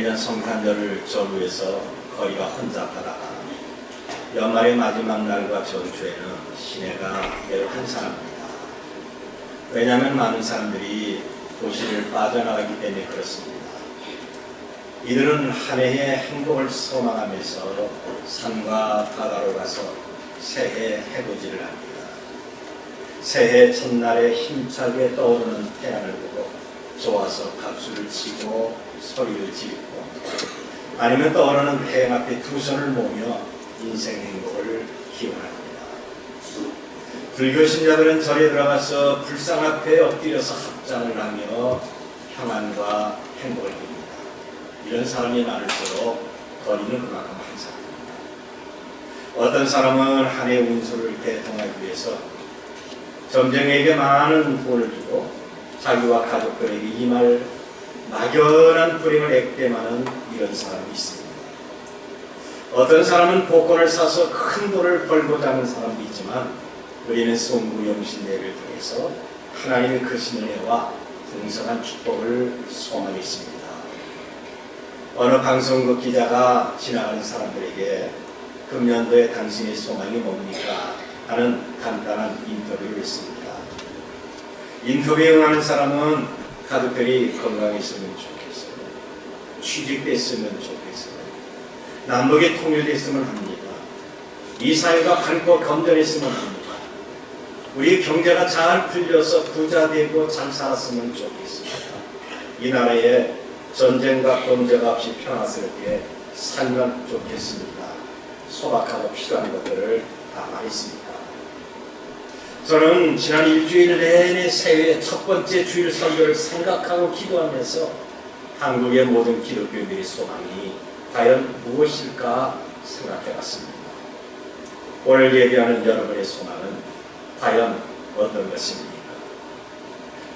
매년 성탄절을 전후해서 거리가 혼잡하다가 연말의 마지막 날과 전주에는 시내가 매우 한산합니다. 왜냐하면 많은 사람들이 도시를 빠져나가기 때문에 그렇습니다. 이들은 한 해의 행복을 소망하면서 산과 바다로 가서 새해 해돋이를 합니다. 새해 첫날에 힘차게 떠오르는 태양을 보고 좋아서 박수를 치고 소리를 지르고, 아니면 떠오르는 태양 앞에 두 손을 모으며 인생 행복을 기원합니다. 불교 신자들은 절에 들어가서 불상 앞에 엎드려서 합장을 하며 평안과 행복을 빕니다. 이런 사람이 많을수록 거리는 그만큼 한산합니다. 어떤 사람은 한 해 운수를 대통하기 위해서 점쟁이에게 많은 돈을 주고 자기와 가족들에게 이말 막연한 불행을 액땜하는 이런 사람이 있습니다. 어떤 사람은 복권을 사서 큰 돈을 벌고자 하는 사람도 있지만, 우리는 송구영신대를 통해서 하나님의 크신 은혜와 풍성한 축복을 소망했습니다. 어느 방송국 기자가 지나가는 사람들에게 금년도에 당신의 소망이 뭡니까? 하는 간단한 인터뷰를 했습니다. 인터뷰에 응하는 사람은 가족들이 건강했으면 좋겠어요. 취직됐으면 좋겠어요. 남북이 통일됐으면 합니다. 이 사회가 밝고 건전했으면 합니다. 우리 경제가 잘 풀려서 부자 되고 잘 살았으면 좋겠습니다. 이 나라에 전쟁과 범죄가 없이 평화스럽게 살면 좋겠습니다. 소박하고 필요한 것들을 다 말했습니다. 저는 지난 일주일 내내 새해 첫 번째 주일 설교를 생각하고 기도하면서 한국의 모든 기독교인들의 소망이 과연 무엇일까 생각해봤습니다. 오늘 예배하는 여러분의 소망은 과연 어떤 것입니까?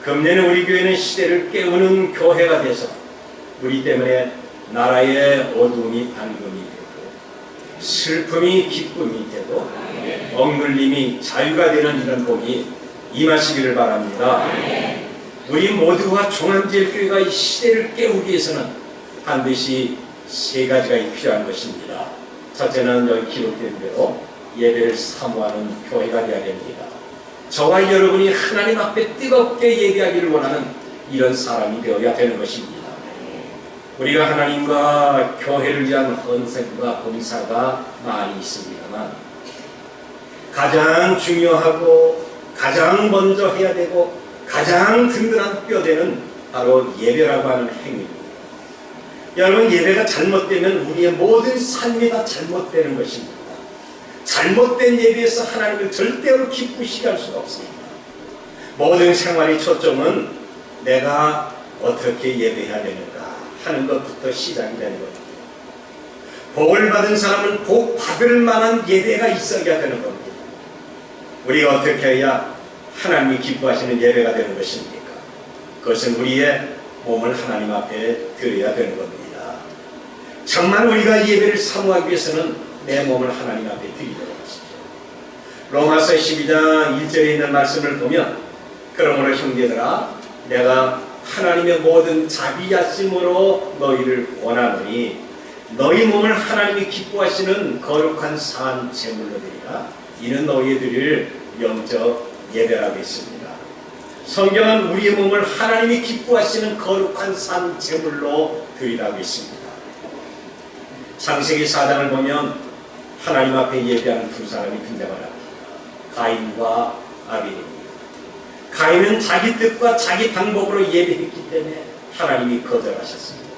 금년에 우리 교회는 시대를 깨우는 교회가 돼서 우리 때문에 나라의 어두움이 밝음이 되고 슬픔이 기쁨이 되고 억눌림이 자유가 되는 이런 복이 임하시기를 바랍니다. 우리 모두가 종암제일교회가 이 시대를 깨우기 위해서는 반드시 세 가지가 필요한 것입니다. 첫째는 여기 기록된 대로 예배를 사모하는 교회가 되어야 됩니다. 저와 여러분이 하나님 앞에 뜨겁게 예배하기를 원하는 이런 사람이 되어야 되는 것입니다. 우리가 하나님과 교회를 위한 헌생과 봉사가 많이 있습니다만, 가장 중요하고 가장 먼저 해야 되고 가장 든든한 뼈대는 바로 예배라고 하는 행위입니다. 여러분, 예배가 잘못되면 우리의 모든 삶이 다 잘못되는 것입니다. 잘못된 예배에서 하나님을 절대로 기쁘시게 할 수가 없습니다. 모든 생활의 초점은 내가 어떻게 예배해야 되는가 하는 것부터 시작이 되는 겁니다. 복을 받은 사람은 복 받을 만한 예배가 있어야 되는 겁니다. 우리가 어떻게 해야 하나님이 기뻐하시는 예배가 되는 것입니까? 그것은 우리의 몸을 하나님 앞에 드려야 되는 겁니다. 정말 우리가 예배를 사모하기 위해서는 내 몸을 하나님 앞에 드리도록 하십시오. 로마서 12장 1절에 있는 말씀을 보면, 그러므로 형제들아, 내가 하나님의 모든 자비하심으로 너희를 원하노니 너희 몸을 하나님이 기뻐하시는 거룩한 산 제물로 드리라. 이는 너희의 드릴 영적 예배라고 했습니다. 성경은 우리의 몸을 하나님이 기뻐하시는 거룩한 산 제물로 드리라고 했습니다. 창세기 4장을 보면 하나님 앞에 예배하는 두 사람이 등장을 합니다. 가인과 아벨입니다. 가인은 자기 뜻과 자기 방법으로 예배했기 때문에 하나님이 거절하셨습니다.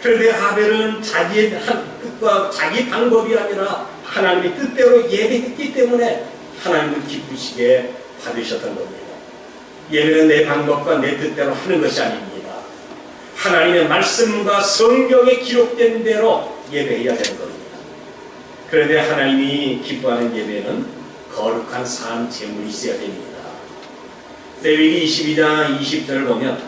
그런데 아벨은 자기의 뜻과 자기 방법이 아니라 하나님의 뜻대로 예배했기 때문에 하나님을 기쁘시게 받으셨던 겁니다. 예배는 내 방법과 내 뜻대로 하는 것이 아닙니다. 하나님의 말씀과 성경에 기록된 대로 예배해야 되는 겁니다. 그런데 하나님이 기뻐하는 예배는 거룩한 산 제물이 있어야 됩니다. 레위기 22장 20절을 보면,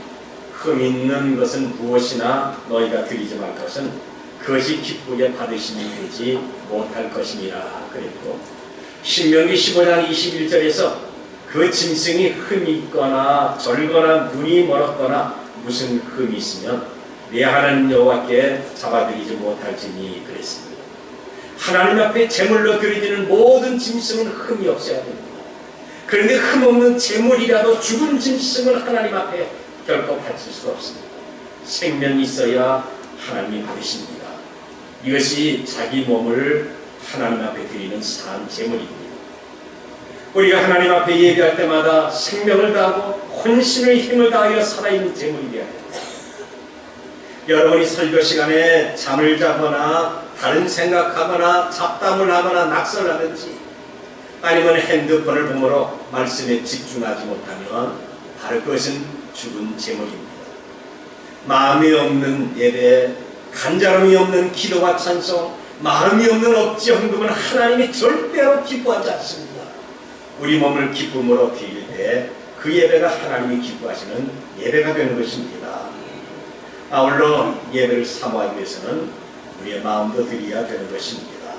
흠 있는 것은 무엇이나 너희가 드리지 말 것은 그것이 기쁘게 받으시면 되지 못할 것이니라 그랬고, 신명기 15장 21절에서 그 짐승이 흠이 있거나 절거나 눈이 멀었거나 무슨 흠이 있으면 내 하나님 여호와께 잡아들이지 못할지니 그랬습니다. 하나님 앞에 제물로 드려지는 모든 짐승은 흠이 없어야 됩니다. 그런데 흠없는 제물이라도 죽은 짐승은 하나님 앞에 결코 바칠 수가 없습니다. 생명이 있어야 하나님이 받으십니다. 이것이 자기 몸을 하나님 앞에 드리는 산 제물입니다. 우리가 하나님 앞에 예배할 때마다 생명을 다하고 혼신의 힘을 다하여 살아있는 제물이 되어야 됩니다. 여러분이 설교 시간에 잠을 자거나 다른 생각하거나 잡담을 하거나 낙설하든지 아니면 핸드폰을 보므로 말씀에 집중하지 못하면 바로 그것은 죽은 제물입니다. 마음이 없는 예배, 간절함이 없는 기도와 찬송, 마음이 없는 억지 헌금은 하나님이 절대로 기뻐하지 않습니다. 우리 몸을 기쁨으로 드릴 때 그 예배가 하나님이 기뻐하시는 예배가 되는 것입니다. 아울러 예배를 사모하기 위해서는 우리의 마음도 드려야 되는 것입니다.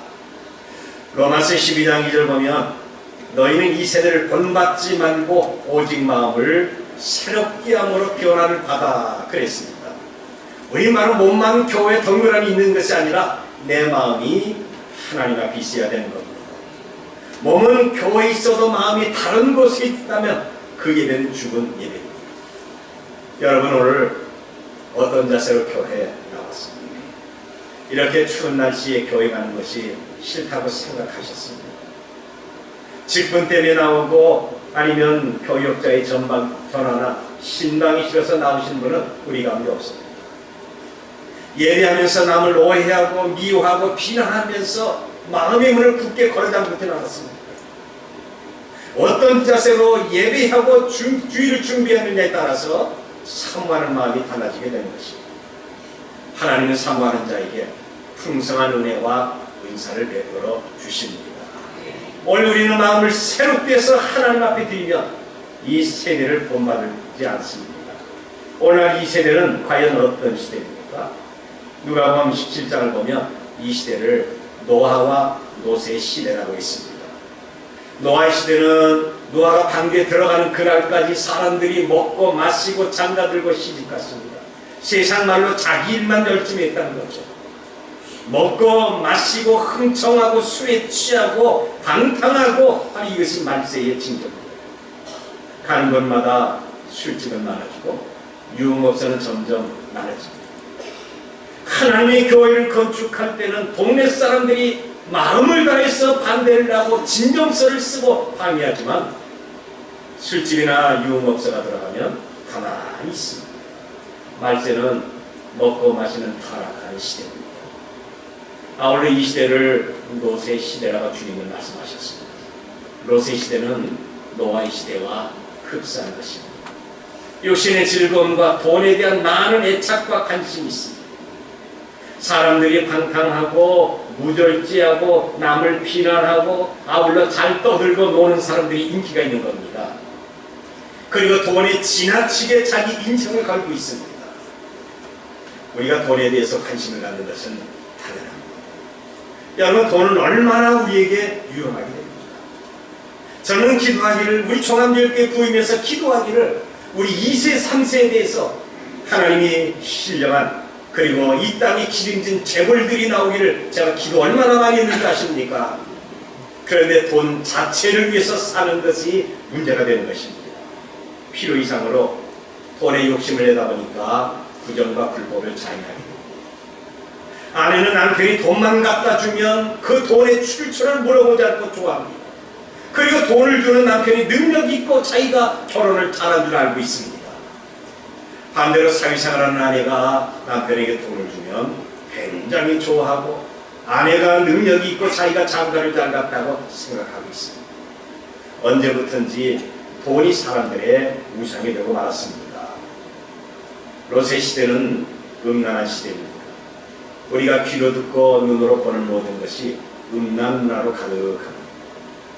로마서 12장 2절 보면 너희는 이 세대를 본받지 말고 오직 마음을 새롭게 함으로 변화를 받아 그랬습니다. 우리 몸만 교회에 덩그러니 있는 것이 아니라 내 마음이 하나님 앞에 있어야 되는 겁니다. 몸은 교회에 있어도 마음이 다른 곳에 있다면 그 예배는 죽은 예배입니다. 여러분 오늘 어떤 자세로 교회에 나왔습니까? 이렇게 추운 날씨에 교회 가는 것이 싫다고 생각하셨습니다. 직분 때문에 나오고 아니면 교역자의 전화나 신방이 싫어서 나오신 분은 우리 가운데 없습니다. 예배하면서 남을 오해하고 미워하고 비난하면서 마음의 문을 굳게 걸어잠그지 않았습니다. 어떤 자세로 예배하고 주의를 준비하느냐에 따라서 사모하는 마음이 달라지게 되는 것입니다. 하나님은 사모하는 자에게 풍성한 은혜와 은사를 베풀어 주십니다. 오늘 우리는 마음을 새롭게 해서 하나님 앞에 드리면 이 세대를 본받지 않습니다. 오늘 이 세대는 과연 어떤 시대입니까? 누가복음 17장을 보면 이 시대를 노아와 노새의 시대라고 했습니다. 노아의 시대는 노아가 방주에 들어가는 그날까지 사람들이 먹고 마시고 장가들고 시집갔습니다. 세상 말로 자기 일만 열심히 했다는 거죠. 먹고 마시고 흥청하고 술에 취하고 방탕하고 하는 이것이 말세의 징조입니다. 가는 곳마다 술집은 많아지고 유흥업소는 점점 많아집니다. 하나님의 교회를 건축할 때는 동네 사람들이 마음을 다해서 반대를 하고 진정서를 쓰고 항의하지만 술집이나 유흥업소가 들어가면 가만히 있습니다. 말세는 먹고 마시는 타락한 시대입니다. 아울러 이 시대를 노새 시대라고 주님은 말씀하셨습니다. 노새 시대는 노아의 시대와 흡사한 것입니다. 육신의 즐거움과 돈에 대한 많은 애착과 관심이 있습니다. 사람들이 방탕하고 무절제하고 남을 비난하고 아울러 잘 떠들고 노는 사람들이 인기가 있는 겁니다. 그리고 돈에 지나치게 자기 인생을 걸고 있습니다. 우리가 돈에 대해서 관심을 갖는 것은 당연합니다. 여러분 돈은 얼마나 우리에게 유용하게 됩니다. 저는 기도하기를 우리 종합교회 부임해서 기도하기를 우리 2세 3세에 대해서 하나님이 신령한 그리고 이 땅에 기름진 재벌들이 나오기를 제가 기도 얼마나 많이 했는지 아십니까? 그런데 돈 자체를 위해서 사는 것이 문제가 되는 것입니다. 필요 이상으로 돈의 욕심을 내다 보니까 부정과 불법을 자행하게 됩니다. 아내는 남편이 돈만 갖다 주면 그 돈의 출처를 물어보지 않고 좋아합니다. 그리고 돈을 주는 남편이 능력 있고 자기가 결혼을 잘한 줄 알고 있습니다. 반대로 사회생활하는 아내가 남편에게 돈을 주면 굉장히 좋아하고 아내가 능력이 있고 자기가 장가를 잘 갔다고 생각하고 있습니다. 언제부턴지 돈이 사람들의 우상이 되고 말았습니다. 롯의 시대는 음란한 시대입니다. 우리가 귀로 듣고 눈으로 보는 모든 것이 음란 문화로 가득합니다.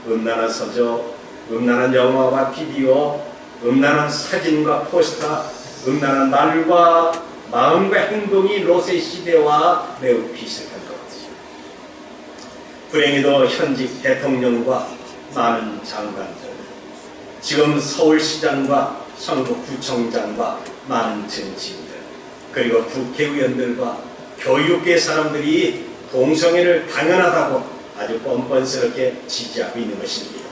음란한 서적, 음란한 영화와 비디오, 음란한 사진과 포스터, 음란한 말과 마음과 행동이 롯의 시대와 매우 비슷한 것 같습니다. 불행히도 현직 대통령과 많은 장관들, 지금 서울시장과 성북구청장과 많은 정치인들, 그리고 국회의원들과 교육계 사람들이 동성애를 당연하다고 아주 뻔뻔스럽게 지지하고 있는 것입니다.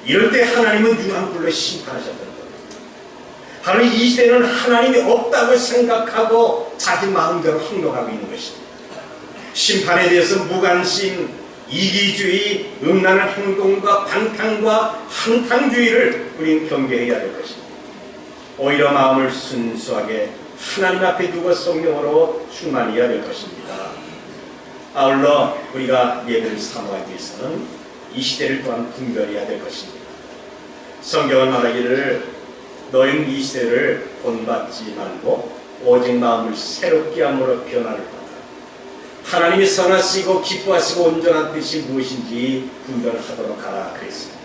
이럴 때 하나님은 유황불로 심판하셨던 겁니다. 바로 이 시대는 하나님이 없다고 생각하고 자기 마음대로 행동하고 있는 것입니다. 심판에 대해서 무관심, 이기주의, 음란한 행동과 방탕과 한탕주의를 우리는 경계해야 될 것입니다. 오히려 마음을 순수하게 하나님 앞에 두고 성령으로 충만해야 될 것입니다. 아울러 우리가 예배를 사모하기 위해서는 이 시대를 또한 분별해야 될 것입니다. 성경은 말하기를 너희는 이 시대를 본받지 말고 오직 마음을 새롭게 함으로 변화를 받아 하나님이 선하시고 기뻐하시고 온전한 뜻이 무엇인지 분별하도록 하라 그랬습니다.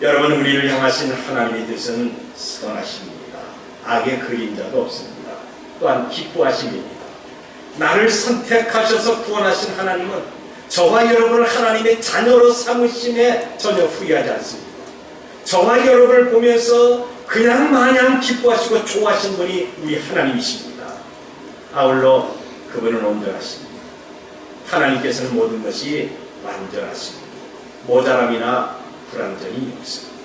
여러분, 우리를 향하신 하나님의 뜻은 선하십니다. 악의 그림자도 없습니다. 또한 기뻐하십니다. 나를 선택하셔서 구원하신 하나님은 저와 여러분을 하나님의 자녀로 삼으심에 전혀 후회하지 않습니다. 저와 여러분을 보면서 그냥 마냥 기뻐하시고 좋아하신 분이 우리 하나님이십니다. 아울러 그분은 온전하십니다. 하나님께서는 모든 것이 완전하십니다. 모자람이나 불완전이 없습니다.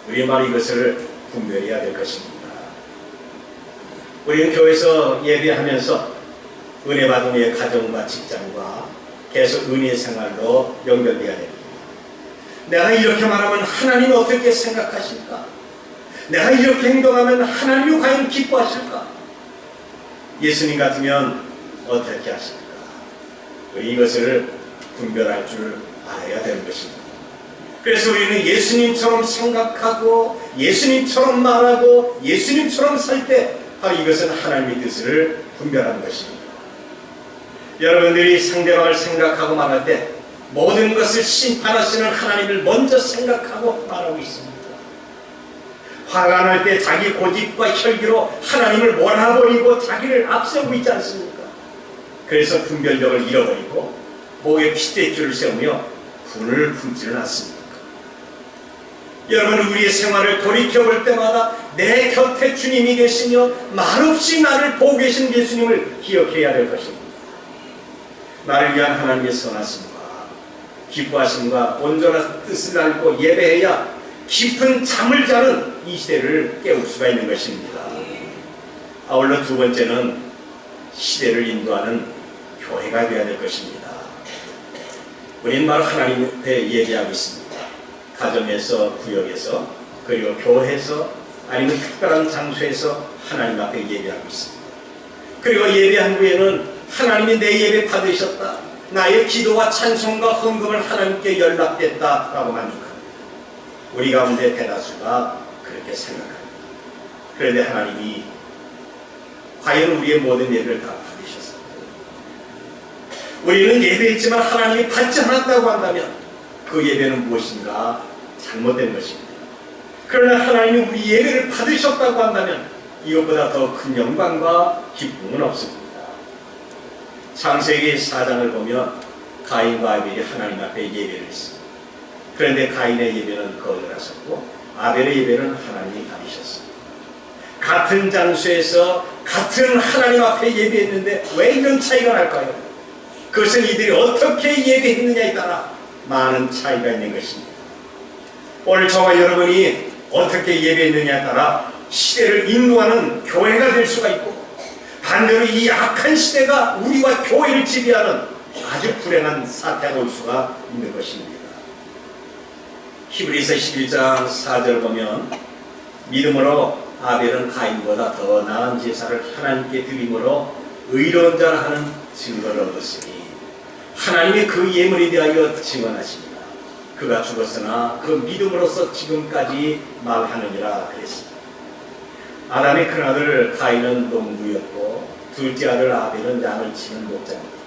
우리 말 이것을 분별해야 될 것입니다. 우리는 교회에서 예배하면서 은혜 받은 우리의 가정과 직장과 계속 은혜 생활로 연결되어야 됩니다. 내가 이렇게 말하면 하나님이 어떻게 생각하실까? 내가 이렇게 행동하면 하나님이 과연 기뻐하실까? 예수님 같으면 어떻게 하실까? 이것을 분별할 줄 알아야 되는 것입니다. 그래서 우리는 예수님처럼 생각하고 예수님처럼 말하고 예수님처럼 살 때 바로 이것은 하나님의 뜻을 분별하는 것입니다. 여러분들이 상대방을 생각하고 말할 때 모든 것을 심판하시는 하나님을 먼저 생각하고 말하고 있습니다. 화가 날 때 자기 고집과 혈기로 하나님을 몰아버리고 자기를 앞세우고 있지 않습니까? 그래서 분별력을 잃어버리고 목에 핏대줄을 세우며 분을 품지는 않습니까? 여러분, 우리의 생활을 돌이켜볼 때마다 내 곁에 주님이 계시며 말없이 나를 보고 계신 예수님을 기억해야 될 것입니다. 나를 위한 하나님의 선하심과 기뻐하심과 온전한 뜻을 알고 예배해야 깊은 잠을 자는 이 시대를 깨울 수가 있는 것입니다. 아울러 두 번째는 시대를 인도하는 교회가 되어야 될 것입니다. 우리는 바로 하나님 앞에 예배하고 있습니다. 가정에서, 구역에서, 그리고 교회에서, 아니면 특별한 장소에서 하나님 앞에 예배하고 있습니다. 그리고 예배한 후에는 하나님이 내 예배 받으셨다, 나의 기도와 찬송과 헌금을 하나님께 연락됐다라고 만족합니다. 우리 가운데 대다수가 그렇게 생각합니다. 그런데 하나님이 과연 우리의 모든 예배를 다 받으셨습니다. 우리는 예배했지만 하나님이 받지 않았다고 한다면 그 예배는 무엇인가 잘못된 것입니다. 그러나 하나님이 우리 예배를 받으셨다고 한다면 이것보다 더 큰 영광과 기쁨은 없습니다. 창세기 4장을 보면 가인과 아벨이 하나님 앞에 예배를 했습니다. 그런데 가인의 예배는 거절하셨고 아벨의 예배는 하나님이 받으셨습니다. 같은 장소에서 같은 하나님 앞에 예배했는데 왜 이런 차이가 날까요? 그것은 이들이 어떻게 예배했느냐에 따라 많은 차이가 있는 것입니다. 오늘 저와 여러분이 어떻게 예배했느냐에 따라 시대를 인도하는 교회가 될 수가 있고, 반대로 이 악한 시대가 우리와 교회를 지배하는 아주 불행한 사태가 올 수가 있는 것입니다. 히브리서 11장 4절 보면 믿음으로 아벨은 가인보다 더 나은 제사를 하나님께 드림으로 의로운 자라 하는 증거를 얻었으니 하나님이 그 예물에 대하여 증언하십니다. 그가 죽었으나 그 믿음으로써 지금까지 말하느니라 그랬습니다. 아담의 큰아들 가인은 농부였고 둘째 아들 아벨은 양을 치는 목자입니다.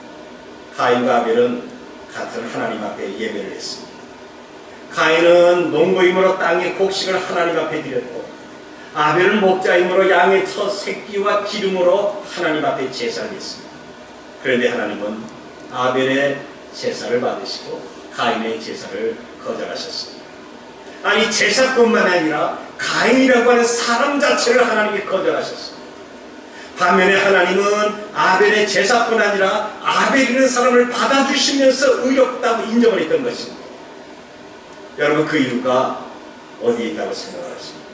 가인과 아벨은 같은 하나님 앞에 예배를 했습니다. 가인은 농부이므로 땅의 곡식을 하나님 앞에 드렸고 아벨은 목자이므로 양의 첫 새끼와 기름으로 하나님 앞에 제사를 했습니다. 그런데 하나님은 아벨의 제사를 받으시고 가인의 제사를 거절하셨습니다. 아니, 제사뿐만 아니라 가인이라고 하는 사람 자체를 하나님이 거절하셨습니다. 반면에 하나님은 아벨의 제사뿐 아니라 아벨이라는 사람을 받아주시면서 의롭다고 인정을 했던 것입니다. 여러분, 그 이유가 어디에 있다고 생각하십니까?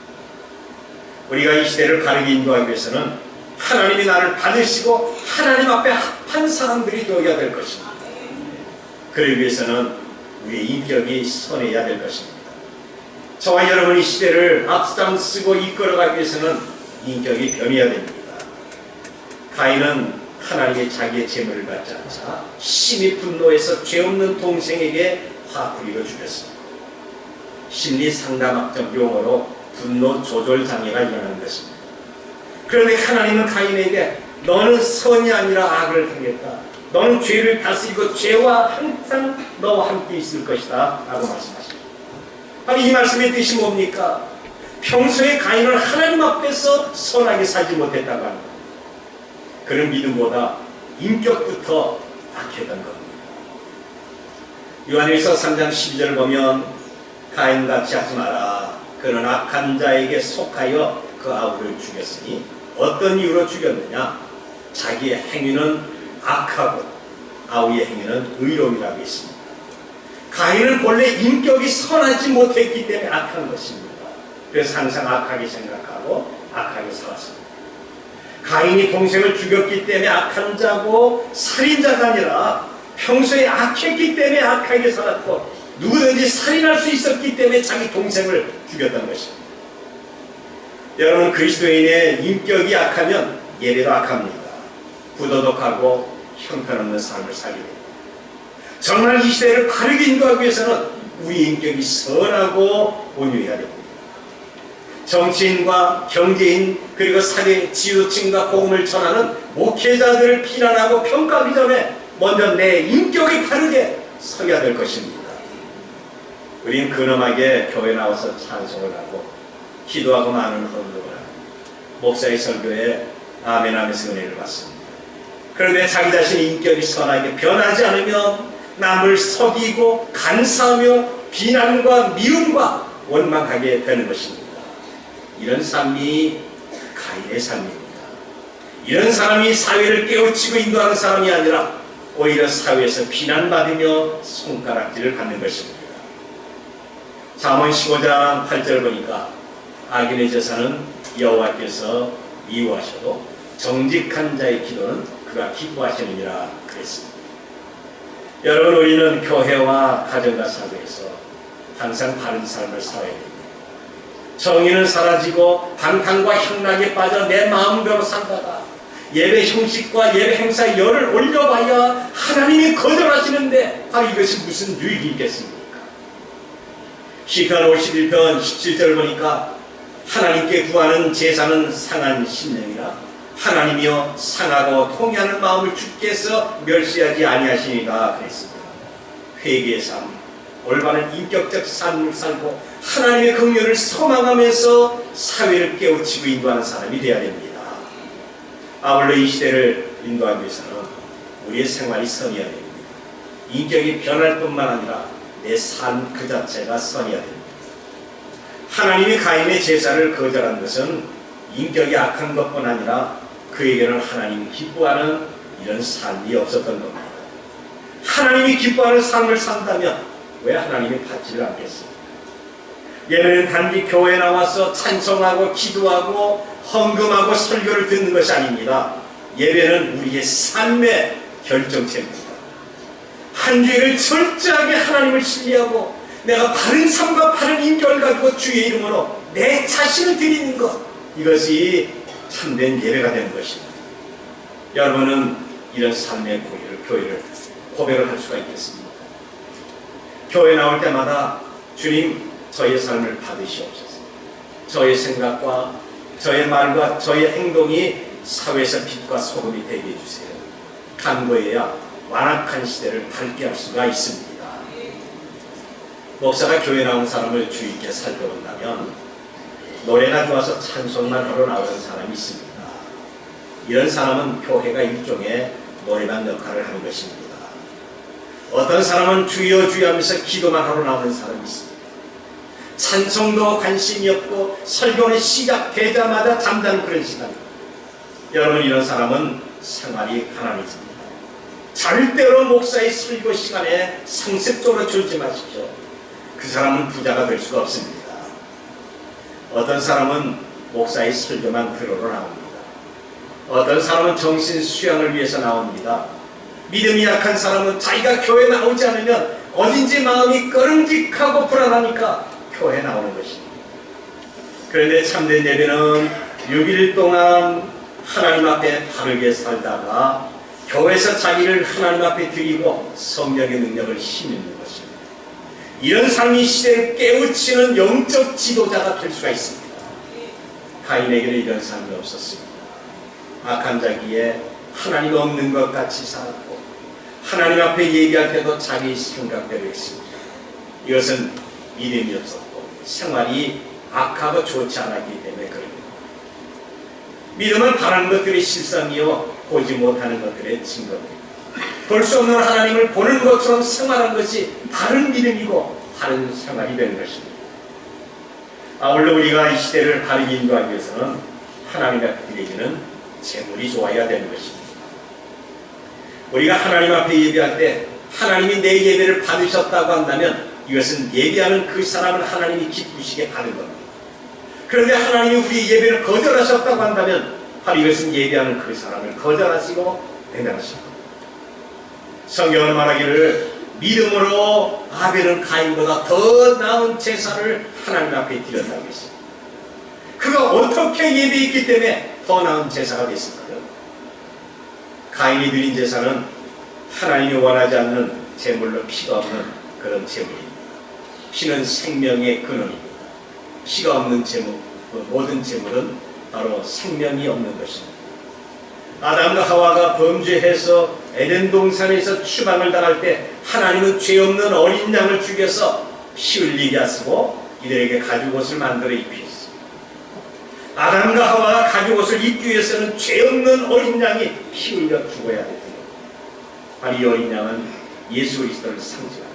우리가 이 시대를 바르게 인도하기 위해서는 하나님이 나를 받으시고 하나님 앞에 합한 사람들이 되어야 될 것입니다. 그러기 위해서는 우리의 인격이 선해야 될 것입니다. 저와 여러분이 시대를 앞장서고 이끌어가기 위해서는 인격이 변해야 됩니다. 가인은 하나님의 자기의 재물을 받지 않자 심히 분노해서 죄 없는 동생에게 화풀이로 죽였습니다. 심리 상담학적 용어로 분노 조절 장애가 일어나는 것입니다. 그런데 하나님은 가인에게 너는 선이 아니라 악을 행했다. 너는 죄를 다스리고 죄와 항상 너와 함께 있을 것이다 라고 말씀하십니다. 바로 이 말씀의 뜻이 뭡니까? 평소에 가인은 하나님 앞에서 선하게 살지 못했다고 합니다. 그런 믿음보다 인격부터 악했던 겁니다. 요한일서 3장 12절을 보면 가인같이 하지 마라. 그는 악한 자에게 속하여 그 아우를 죽였으니 어떤 이유로 죽였느냐? 자기의 행위는 악하고 아우의 행위는 의로움이라고 했습니다. 가인은 본래 인격이 선하지 못했기 때문에 악한 것입니다. 그래서 항상 악하게 생각하고 악하게 살았습니다. 가인이 동생을 죽였기 때문에 악한 자고 살인자가 아니라 평소에 악했기 때문에 악하게 살았고 누구든지 살인할 수 있었기 때문에 자기 동생을 죽였던 것입니다. 여러분, 그리스도인의 인격이 악하면 예배도 악합니다. 부도덕하고 형편없는 삶을 살게 됩니다. 정말 이 시대를 바르게 인도하기 위해서는 우리 인격이 선하고 온유해야 됩니다. 정치인과 경제인 그리고 사회 지도층과 복음을 전하는 목회자들을 비난하고 평가하기 전에 먼저 내 인격이 바르게 서야 될 것입니다. 우리는 근엄하게 교회 나와서 찬송을 하고 기도하고 많은 헌금을 하고 목사의 설교에 아멘 하면서 은혜를 받습니다. 그런데 자기 자신의 인격이 선하게 변하지 않으면 남을 속이고 간사하며 비난과 미움과 원망하게 되는 것입니다. 이런 삶이 가인의 삶입니다. 이런 사람이 사회를 깨우치고 인도하는 사람이 아니라 오히려 사회에서 비난받으며 손가락질을 받는 것입니다. 잠언 15장 8절 보니까 악인의 제사는 여호와께서 미워하셔도 정직한 자의 기도는 그가 기뻐하시느니라 그랬습니다. 여러분, 우리는 교회와 가정과 사회에서 항상 바른 삶을 살아야 됩니다. 정의는 사라지고 방탕과 향락에 빠져 내 마음대로 살다가 예배 형식과 예배 행사에 열을 올려봐야 하나님이 거절하시는데 바로 이것이 무슨 유익이 있겠습니까? 시편 51편 17절을 보니까 하나님께 구하는 제사는 상한 심령이라 하나님이여 상하고 통회하는 마음을 주께서 멸시하지 아니하시니라 그랬습니다. 회개의 삶, 올바른 인격적 삶을 살고 하나님의 긍휼을 소망하면서 사회를 깨우치고 인도하는 사람이 되어야 됩니다. 아울러 이 시대를 인도하기 위해서는 우리의 생활이 선해야 됩니다. 인격이 변할 뿐만 아니라 내 삶 그 자체가 선해야 됩니다. 하나님이 가인의 제사를 거절한 것은 인격이 악한 것뿐 아니라 그에게는 하나님이 기뻐하는 이런 삶이 없었던 겁니다. 하나님이 기뻐하는 삶을 산다면 왜 하나님이 받지를 않겠습니까? 예배는 단지 교회에 나와서 찬송하고 기도하고 헌금하고 설교를 듣는 것이 아닙니다. 예배는 우리의 삶의 결정체입니다. 한 주일을 철저하게 하나님을 신뢰하고 내가 바른 삶과 바른 인격을 가지고 주의 이름으로 내 자신을 드리는 것, 이것이 참된 예배가 되는 것입니다. 여러분은 이런 삶의 교회를 고백을 할 수가 있겠습니다. 교회 나올 때마다 주님, 저의 삶을 받으시옵소서. 저의 생각과 저의 말과 저의 행동이 사회에서 빛과 소금이 되게 해주세요. 간구해야 완악한 시대를 밝게 할 수가 있습니다. 목사가 교회 나온 사람을 주의 있게 살펴본다면 노래가 좋아서 찬송만 하러 나오는 사람이 있습니다. 이런 사람은 교회가 일종의 노래방 역할을 하는 것입니다. 어떤 사람은 주여 주여 하면서 기도만 하러 나오는 사람이 있습니다. 찬송도 관심이 없고 설교는 시작되자마자 잠자는 그런 시간입니다. 여러분, 이런 사람은 생활이 가난해집니다. 절대로 목사의 설교 시간에 상습적으로 줄지 마십시오. 그 사람은 부자가 될 수가 없습니다. 어떤 사람은 목사의 설교만 들으러 나옵니다. 어떤 사람은 정신 수양을 위해서 나옵니다. 믿음이 약한 사람은 자기가 교회 나오지 않으면 어딘지 마음이 꺼름직하고 불안하니까 교회 나오는 것입니다. 그런데 참된 예배는 6일 동안 하나님 앞에 바르게 살다가 교회에서 자기를 하나님 앞에 드리고 성령의 능력을 힘입는 것입니다. 이런 삶이 시대를 깨우치는 영적 지도자가 될 수가 있습니다. 가인에게는 이런 삶이 없었습니다. 악한 자기에 하나님 없는 것 같이 살았고 하나님 앞에 얘기할 때도 자기 생각대로 했습니다. 이것은 믿음이 없었고 생활이 악하고 좋지 않았기 때문에 그럽니다. 믿음은 바라는 것들의 실상이요 보지 못하는 것들의 증거입니다. 볼 수 없는 하나님을 보는 것처럼 생활하는 것이 바른 믿음이고 바른 생활이 되는 것입니다. 아울러 우리가 이 시대를 바르게 인도하기 위해서는 하나님 앞에 드리기는 재물이 좋아야 되는 것입니다. 우리가 하나님 앞에 예배할 때 하나님이 내 예배를 받으셨다고 한다면 이것은 예배하는 그 사람을 하나님이 기쁘시게 받은 겁니다. 그런데 하나님이 우리 예배를 거절하셨다고 한다면 바로 이것은 예배하는 그 사람을 거절하시고 배반하신 겁니다. 성경은 말하기를 믿음으로 아벨은 가인보다 더 나은 제사를 하나님 앞에 드렸다고 했습니다. 그가 어떻게 예배했기 때문에 더 나은 제사가 됐을까요? 가인이 드린 제사는 하나님이 원하지 않는 제물로 피가 없는 그런 제물입니다. 피는 생명의 근원입니다. 피가 없는 제물, 모든 제물은 바로 생명이 없는 것입니다. 아담과 하와가 범죄해서 에덴 동산에서 추방을 당할 때 하나님은 죄 없는 어린 양을 죽여서 피 흘리게 하시고 이들에게 가죽옷을 만들어 입히셨습니다. 아담과 하와가 가죽옷을 입기 위해서는 죄 없는 어린 양이 피 흘려 죽어야 됩니다. 바로 이 어린 양은 예수 그리스도를 상징합니다.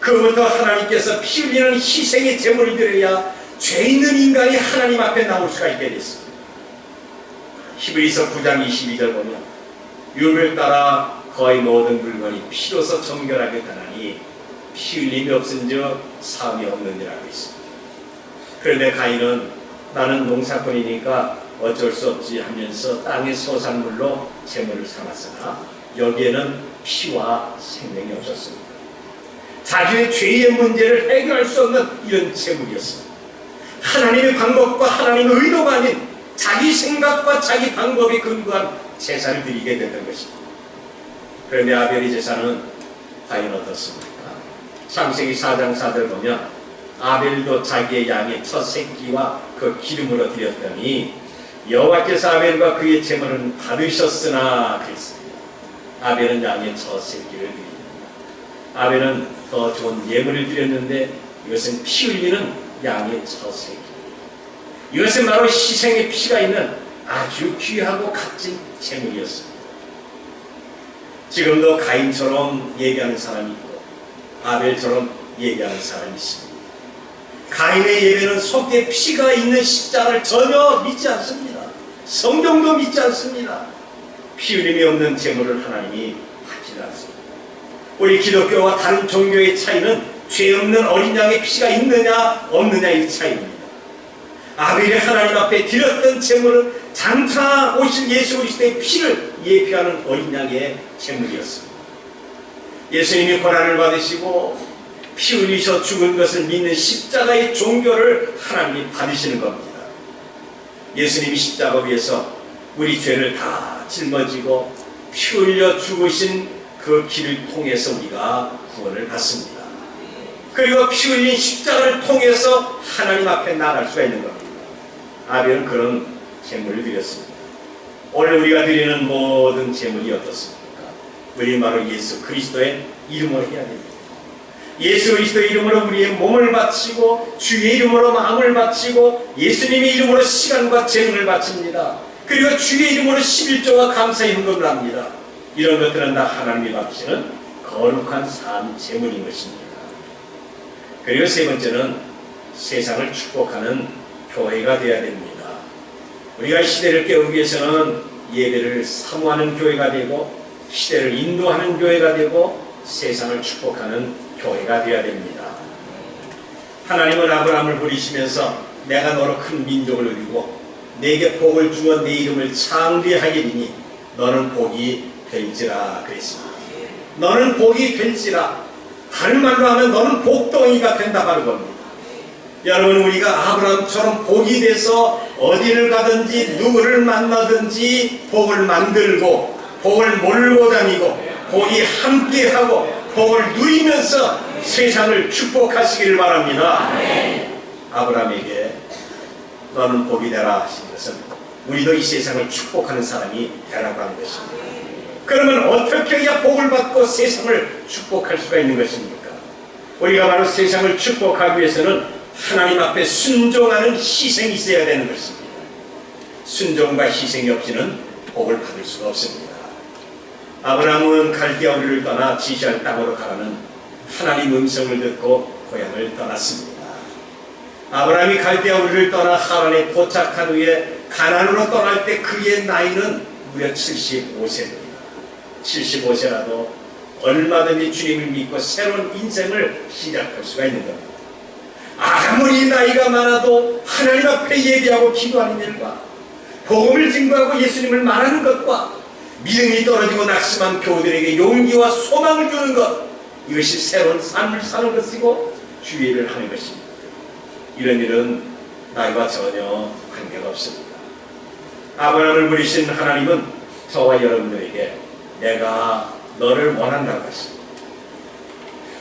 그부터 하나님께서 피 흘리는 희생의 제물을 드려야 죄 있는 인간이 하나님 앞에 나올 수가 있게 됐습니다. 히브리서 9장 22절 보면 율을 따라 거의 모든 물건이 피로서 정결하게 되나니 피 흘림이 없은즉 사함이 없느니라고 있습니다. 그런데 가인은 나는 농사꾼이니까 어쩔 수 없지 하면서 땅의 소산물로 제물을 삼았으나 여기에는 피와 생명이 없었습니다. 자기의 죄의 문제를 해결할 수 없는 이런 제물이었습니다. 하나님의 방법과 하나님의 의도가 아닌 자기 생각과 자기 방법에 근거한 제사를 드리게 되는 것입니다. 그런데 아벨의 제사는 과연 어떻습니까? 창세기 4장 4절 보면 아벨도 자기의 양의 첫 새끼와 그 기름으로 드렸더니 여호와께서 아벨과 그의 제물은 받으셨으나 그랬습니다. 아벨은 양의 첫 새끼를 드립니다. 아벨은 더 좋은 예물을 드렸는데 이것은 피 흘리는 양의 첫 새끼. 이것은 바로 희생의 피가 있는 아주 귀하고 값진 제물이었습니다. 지금도 가인처럼 예배하는 사람이 있고 아벨처럼 예배하는 사람이 있습니다. 가인의 예배는 속에 피가 있는 십자가를 전혀 믿지 않습니다. 성경도 믿지 않습니다. 피 흘림이 없는 제물을 하나님이 받지 않습니다. 우리 기독교와 다른 종교의 차이는 죄 없는 어린 양의 피가 있느냐 없느냐의 차이입니다. 아벨이 하나님 앞에 드렸던 제물은 장차 오실 예수 그리스도의 피를 예표하는 어린 양의 제물이었습니다. 예수님이 고난을 받으시고 피 흘리셔 죽은 것을 믿는 십자가의 종교를 하나님이 받으시는 겁니다. 예수님이 십자가 위에서 우리 죄를 다 짊어지고 피 흘려 죽으신 그 길을 통해서 우리가 구원을 받습니다. 그리고 피 흘린 십자가를 통해서 하나님 앞에 나갈 수가 있는 겁니다. 아벨은 그런 제물을 드렸습니다. 오늘 우리가 드리는 모든 제물이 어떻습니까? 우리 바로 예수 그리스도의 이름으로 해야 됩니다. 예수 그리스도의 이름으로 우리의 몸을 바치고 주의 이름으로 마음을 바치고 예수님의 이름으로 시간과 재능을 바칩니다. 그리고 주의 이름으로 11조와 감사의 헌금을 합니다. 이런 것들은 다 하나님이 바치는 거룩한 삶 제물인 것입니다. 그리고 세 번째는 세상을 축복하는 교회가 되어야 됩니다. 우리가 이 시대를 깨우기 위해서는 예배를 사모하는 교회가 되고 시대를 인도하는 교회가 되고 세상을 축복하는 교회가 되어야 됩니다. 하나님은 아브라함을 부리시면서 내가 너로 큰 민족을 이루고 내게 복을 주어 내 이름을 창대하게 하니 너는 복이 될지라 그랬습니다. 너는 복이 될지라, 다른 말로 하면 너는 복덩이가 된다 하는 겁니다. 여러분, 우리가 아브라함처럼 복이 돼서 어디를 가든지 누구를 만나든지 복을 만들고 복을 몰고 다니고 복이 함께하고 복을 누리면서 세상을 축복하시기를 바랍니다. 아브라함에게 너는 복이 되라 하신 것은 우리도 이 세상을 축복하는 사람이 되라고 하는 것입니다. 그러면 어떻게 해야 복을 받고 세상을 축복할 수가 있는 것입니까? 우리가 바로 세상을 축복하기 위해서는 하나님 앞에 순종하는 희생이 있어야 되는 것입니다. 순종과 희생이 없이는 복을 받을 수가 없습니다. 아브라함은 갈대아 우르를 떠나 지시할 땅으로 가라는 하나님 음성을 듣고 고향을 떠났습니다. 아브라함이 갈대아 우르를 떠나 하란에 도착한 후에 가나안으로 떠날 때 그의 나이는 무려 75세입니다. 75세라도 얼마든지 주님을 믿고 새로운 인생을 시작할 수가 있는 겁니다. 아무리 나이가 많아도 하나님 앞에 예배하고 기도하는 일과 복음을 증거하고 예수님을 말하는 것과 믿음이 떨어지고 낙심한 교우들에게 용기와 소망을 주는 것, 이것이 새로운 삶을 사는 것이고 주의를 하는 것입니다. 이런 일은 나이와 전혀 관계가 없습니다. 아브라함을 부리신 하나님은 저와 여러분들에게 내가 너를 원한다고 하십니다.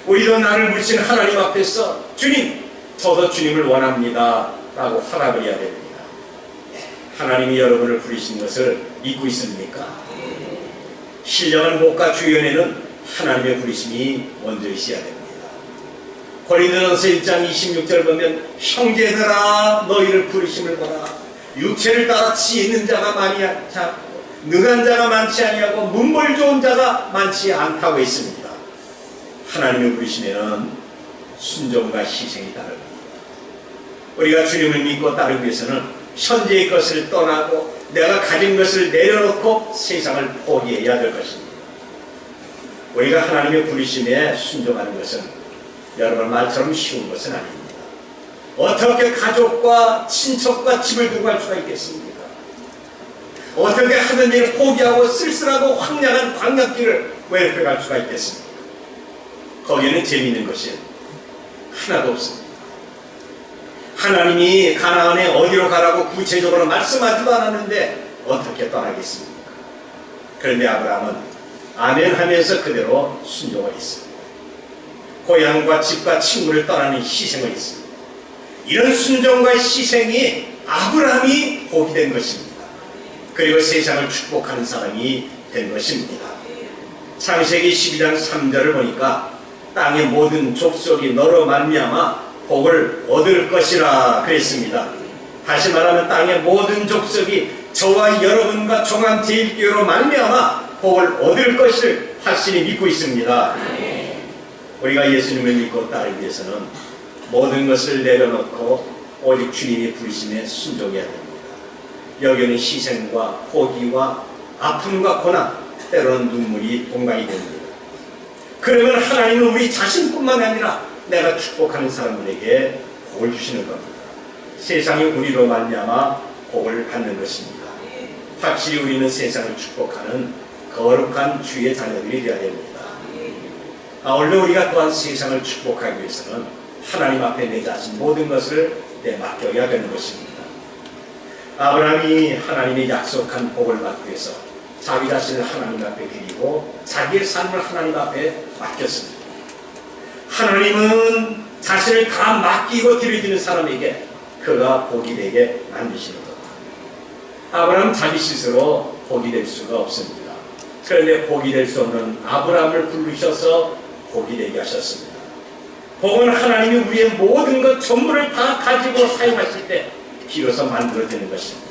우리도 나를 부리신 하나님 앞에서 주님, 저도 주님을 원합니다 라고 허락을 해야 됩니다. 하나님이 여러분을 부리신 것을 믿고 있습니까? 신령한 목과 주연에는 하나님의 부리심이 먼저 있어야 됩니다. 고린도전서 1장 26절 보면 형제들아 너희를 부르심을 보라. 육체를 따라 지혜 있는 자가 많이 않고 능한 자가 많지 아니하고 문벌 좋은 자가 많지 않다고 했습니다. 하나님의 부르심에는 순종과 희생이 따릅니다. 우리가 주님을 믿고 따르기 위해서는 현재의 것을 떠나고 내가 가진 것을 내려놓고 세상을 포기해야 될 것입니다. 우리가 하나님의 부르심에 순종하는 것은 여러분 말처럼 쉬운 것은 아닙니다. 어떻게 가족과 친척과 집을 두고 갈 수가 있겠습니까? 어떻게 하던 일을 포기하고 쓸쓸하고 황량한 광야길을 왜 이렇게 갈 수가 있겠습니까? 거기에는 재미있는 것이 하나도 없습니다. 하나님이 가나안에 어디로 가라고 구체적으로 말씀하지도 않았는데 어떻게 떠나겠습니까? 그런데 아브라함은 아멘 하면서 그대로 순종을 했습니다. 고향과 집과 친구를 떠나는 희생을 했습니다. 이런 순종과 희생이 아브라함이 복이 된 것입니다. 그리고 세상을 축복하는 사람이 된 것입니다. 창세기 12장 3절을 보니까 땅의 모든 족속이 너로 말미암아 복을 얻을 것이라 그랬습니다. 다시 말하면 땅의 모든 족속이 저와 여러분과 종암제일교회로 말미암아 복을 얻을 것을 확실히 믿고 있습니다. 우리가 예수님을 믿고 따르기 위해서는 모든 것을 내려놓고 오직 주님의 부르심에 순종해야 됩니다. 여기는 희생과 포기와 아픔과 고난, 때로는 눈물이 동반이 됩니다. 그러면 하나님은 우리 자신뿐만 아니라 내가 축복하는 사람들에게 복을 주시는 겁니다. 세상이 우리로 말미암아 복을 받는 것입니다. 확실히 우리는 세상을 축복하는 거룩한 주의 자녀들이 되어야 됩니다. 아울러 우리가 또한 세상을 축복하기 위해서는 하나님 앞에 내 자신 모든 것을 맡겨야 되는 것입니다. 아브라함이 하나님의 약속한 복을 받기 위해서 자기 자신을 하나님 앞에 드리고 자기의 삶을 하나님 앞에 맡겼습니다. 하나님은 자신을 다 맡기고 드려지는 사람에게 그가 복이 되게 만드시는 것. 아브라함은 자기 스스로 복이 될 수가 없습니다. 그런데 복이 될 수 없는 아브라함을 부르셔서 복이 되게 하셨습니다. 복은 하나님이 우리의 모든 것 전부를 다 가지고 사용하실 때 비로소 만들어지는 것입니다.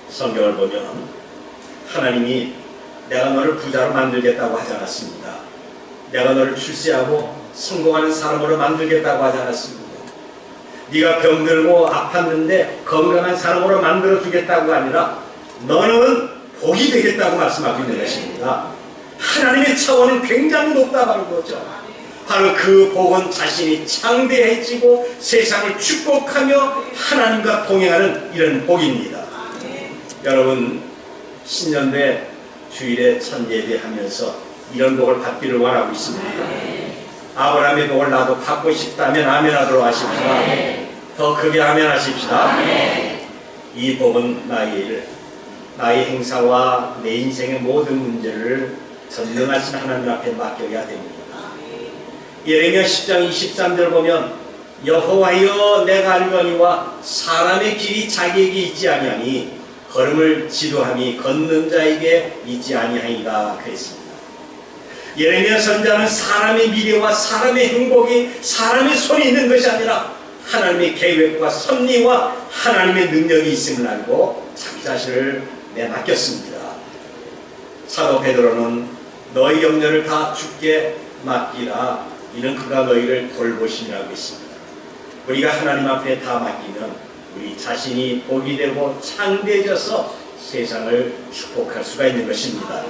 성경을 보면 하나님이 내가 너를 부자로 만들겠다고 하지 않았습니다. 내가 너를 출세하고 성공하는 사람으로 만들겠다고 하지 않았습니다. 네가 병들고 아팠는데 건강한 사람으로 만들어 주겠다고가 아니라 너는 복이 되겠다고 말씀하고 있는 것입니다. 하나님의 차원은 굉장히 높다는 거죠. 바로 그 복은 자신이 창대해지고 세상을 축복하며 하나님과 동행하는 이런 복입니다. 여러분, 신년도에 주일에 첫 예배하면서 이런 복을 받기를 원하고 있습니다. 아브라함의 복을 나도 받고 싶다면 아멘하도록 하십시다. 더 크게 아멘하십시다. 이 복은 나의 행사와 내 인생의 모든 문제를 전능하신 하나님 앞에 맡겨야 됩니다. 예레미야 10장 23절 보면 여호와여 내가 알거니와 사람의 길이 자기에게 있지 아니하니 걸음을 지도함이 걷는 자에게 있지 아니하니라 그랬습니다. 예레미야 선지자는 사람의 미래와 사람의 행복이 사람의 손에 있는 것이 아니라 하나님의 계획과 섭리와 하나님의 능력이 있음을 알고 자기 자신을 내맡겼습니다. 사도 베드로는 너희 염려를 다 주께 맡기라 이는 그가 너희를 돌보시니라고 했습니다. 우리가 하나님 앞에 다 맡기면 우리 자신이 복이 되고 창대해져서 세상을 축복할 수가 있는 것입니다.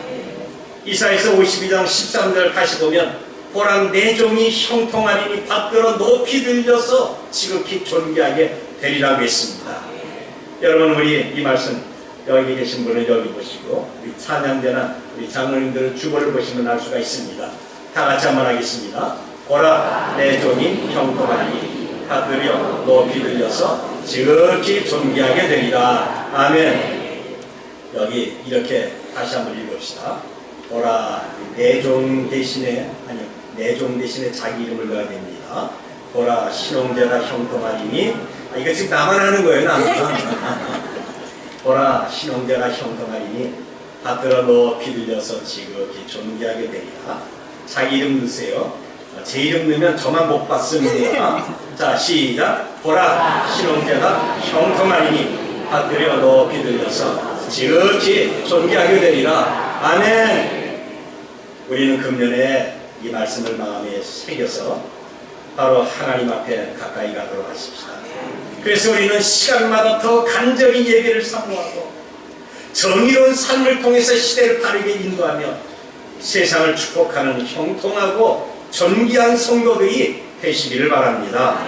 이사야서 52장 13절 다시 보면 보라 내 종이 형통하리니 받들어 높이 들려서 지극히 존귀하게 되리라고 했습니다. 여러분, 우리 이 말씀 여기 계신 분은 여기 보시고 우리 찬양대나 우리 장로님들은 주보를 보시면 알 수가 있습니다. 다 같이 한번 하겠습니다. 보라 내 종이 형통하리니 받들어 높이 들려서 지극히 존귀하게 되리라. 아멘. 여기 이렇게 다시 한번 읽읍시다. 보라 내 종 대신에 내 종 대신에 자기 이름을 넣어야 됩니다. 보라 신홍제가 형통하리니 이거 지금 나만 하는 거예요. 나만. 보라 신홍제가 형통하리니 받들어 높이 들려서 지극히 존귀하게 되리라. 자기 이름 넣으세요. 제 이름 넣으면 저만 못 받습니다. 자 시작. 보라 신홍제가 형통하리니 받들어 높이 들려서 지극히 존귀하게 되리라. 아멘. 우리는 금년에 이 말씀을 마음에 새겨서 바로 하나님 앞에 가까이 가도록 하십시다. 그래서 우리는 시간마다 더 간절히 예배를 사모하고 정의로운 삶을 통해서 시대를 바르게 인도하며 세상을 축복하는 형통하고 존귀한 성도들이 되시기를 바랍니다.